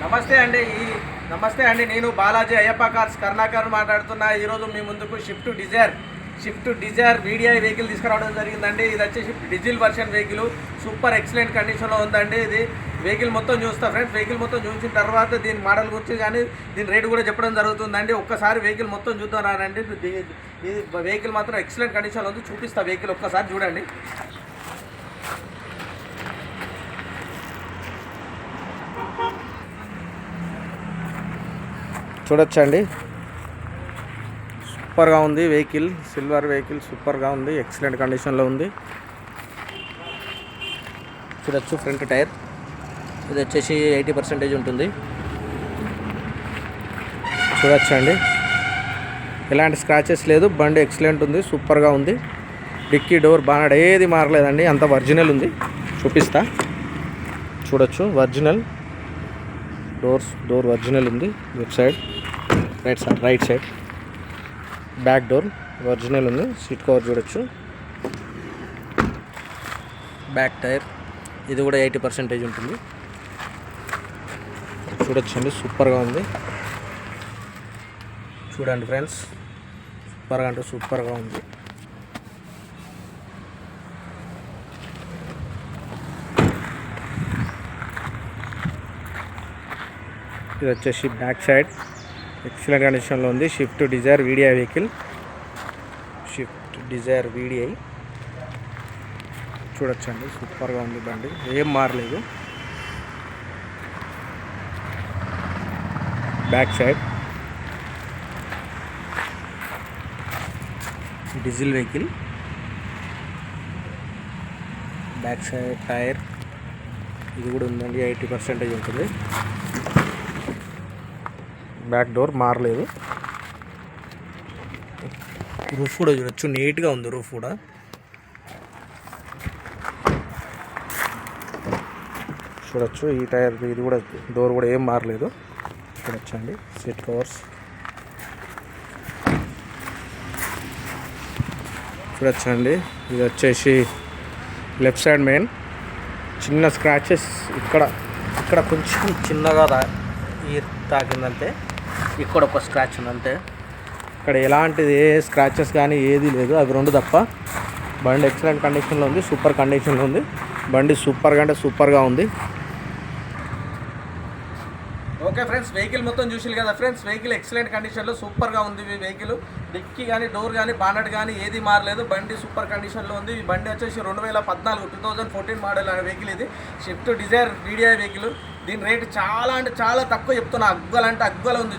నమస్తే అండి నేను బాలాజీ అయ్యప్ప కార్స్ కర్ణాకర్ మాట్లాడుతున్నా. ఈరోజు మీ ముందుకు షిఫ్ట్ డిజైర్ వీడిఐ వెహికల్ తీసుకురావడం జరిగిందండి. ఇది వచ్చేసి diesel version vehicle, super excellent కండిషన్లో ఉందండి. ఇది వెహికల్ మొత్తం చూస్తా ఫ్రెండ్స్. వెహికల్ మొత్తం చూసిన తర్వాత దీని మోడల్ గురించి కానీ దీని రేటు కూడా చెప్పడం జరుగుతుందండి. ఒక్కసారి వెహికల్ మొత్తం చూద్దాం రానండి. ఇది వెహికల్ మాత్రం ఎక్సలెంట్ కండిషన్లో ఉంది. చూపిస్తా వెహికల్ ఒక్కసారి చూడండి. చూడొచ్చండి, సూపర్గా ఉంది వెహికల్. సిల్వర్ వెహికల్ సూపర్గా ఉంది, ఎక్సలెంట్ కండిషన్లో ఉంది. చూడొచ్చు ఫ్రంట్ టైర్ ఇది వచ్చేసి 80% ఉంటుంది. చూడొచ్చండి, ఎలాంటి స్క్రాచెస్ లేదు. బండి ఎక్సలెంట్ ఉంది, సూపర్గా ఉంది. డిక్కీ డోర్ బాగా ఏది మారలేదండి, అంత ఒరిజినల్ ఉంది. చూపిస్తా, చూడొచ్చు ఒరిజినల్ డోర్ ఒరిజినల్ ఉంది. Left side, right side back door original ఉంది. సీట్ కవర్ చూడొచ్చు. బ్యాక్ టైర్ ఇది కూడా 80% ఉంటుంది. చూడొచ్చండి, సూపర్గా ఉంది. చూడండి ఫ్రెండ్స్, సూపర్గా అంటే సూపర్గా ఉంది. ఇది వచ్చేసి బ్యాక్ సైడ్ ఎక్సలెంట్ కండిషన్లో ఉంది. Swift Dzire VDI vehicle, Swift Dzire VDI చూడొచ్చండి, సూపర్గా ఉంది. బండి ఏం మారలేదు. Back side diesel vehicle, back side tyre ఇది కూడా ఉందండి, 80% ఉంటుంది. బ్యాక్ డోర్ మారలేదు. రూఫ్ కూడా చూడొచ్చు, నీట్గా ఉంది రూఫ్ కూడా. చూడొచ్చు, ఈ టైర్ ఇది కూడా డోర్ కూడా ఏం మారలేదు. చూడొచ్చండి, సీట్ కవర్స్ చూడొచ్చండి. ఇది వచ్చేసి లెఫ్ట్ సైడ్ మెయిన్ చిన్న స్క్రాచెస్ ఇక్కడ కొంచెం చిన్నగా తాకిందంటే, ఇక్కడ ఒక స్క్రాచ్ ఉందంటే. ఇక్కడ ఎలాంటిది ఏ స్క్రాచెస్ కానీ ఏది లేదు, అవి రెండు తప్ప. బండి ఎక్సలెంట్ కండిషన్లో ఉంది, సూపర్ కండిషన్లో ఉంది. బండి సూపర్గా అంటే సూపర్గా ఉంది. ఓకే ఫ్రెండ్స్, వెహికల్ మొత్తం చూసిరు కదా ఫ్రెండ్స్. వెహికల్ ఎక్సలెంట్ కండిషన్లో సూపర్గా ఉంది. ఈ వెహికల్ డిక్కీ కానీ డోర్ కానీ బానట్ కానీ ఏది మారలేదు. బండి సూపర్ కండిషన్లో ఉంది. ఈ బండి వచ్చేసి 2014 మోడల్ వెహికల్. ఇది షిఫ్ట్ డిజైర్ వీడిఐ వెహికల్. దీని రేటు చాలా అంటే చాలా తక్కువ చెప్తున్నా. అగ్గులు ఉంది.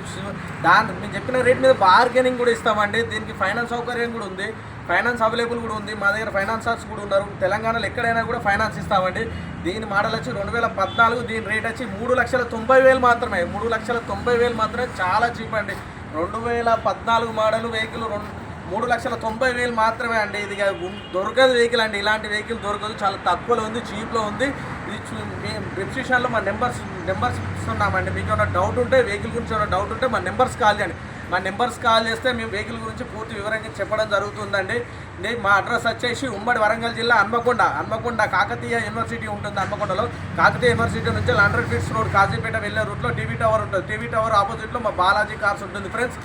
మేము చెప్పిన రేట్ మీద బార్గెనింగ్ కూడా ఇస్తామండి. దీనికి ఫైనాన్స్ సౌకర్యం కూడా ఉంది, ఫైనాన్స్ అవైలబుల్ కూడా ఉంది. మా దగ్గర ఫైనాన్సర్స్ కూడా ఉన్నారు. తెలంగాణలో ఎక్కడైనా కూడా ఫైనాన్స్ ఇస్తామండి. దీని మోడల్ వచ్చి 2014. దీని రేట్ వచ్చి 3,90,000 మాత్రమే. 3,90,000 మాత్రమే, చాలా చీప్ అండి. 2014 మోడల్ వెహికల్ 3,90,000 మాత్రమే అండి. ఇది దొరకదు వెహికల్ అండి, ఇలాంటి వెహికల్ దొరకదు. చాలా తక్కువలో ఉంది, చీప్లో ఉంది. ఇది డిస్క్రిప్షన్లో మా నెంబర్స్ ఇస్తున్నామండి. మీకు ఏమైనా డౌట్ ఉంటే, వెహికల్ గురించి ఏమైనా డౌట్ ఉంటే మా నెంబర్స్ కాల్ చేయండి. మా నెంబర్స్ కాల్ చేస్తే మేము వెహికల్ గురించి పూర్తి వివరంగా చెప్పడం జరుగుతుందండి. మా అడ్రస్ వచ్చేసి ఉమ్మడి వరంగల్ జిల్లా హన్మకొండ కాకతీయ యూనివర్సిటీ ఉంటుంది. హన్మకొండలో కాకతీయ యూనివర్సిటీ నుంచి 100 ఫీట్స్ రోడ్ కాజీపేట వెళ్ళే రూట్లో టీవీ టవర్ ఉంటుంది. టీవీ టవర్ ఆపోజిట్లో మా బాలాజీ కార్స్ ఉంటుంది ఫ్రెండ్స్.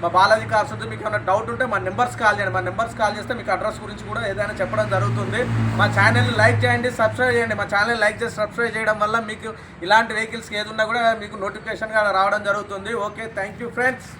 మా బాలాజీ కార్స్ ఉంటుంది. మీకు ఏమైనా డౌట్ ఉంటే మా నెంబర్స్ కాల్ చేయండి. మా నెంబర్స్ కాల్ చేస్తే మీకు అడ్రస్ గురించి కూడా ఏదైనా చెప్పడం జరుగుతుంది. మా ఛానల్ని లైక్ చేయండి, సబ్స్క్రైబ్ చేయండి. మా ఛానల్ని లైక్ చేసి సబ్స్క్రైబ్ చేయడం వల్ల మీకు ఇలాంటి వెహికల్స్కి ఏదున్నా కూడా మీకు నోటిఫికేషన్గా రావడం జరుగుతుంది. Okay, thank you friends.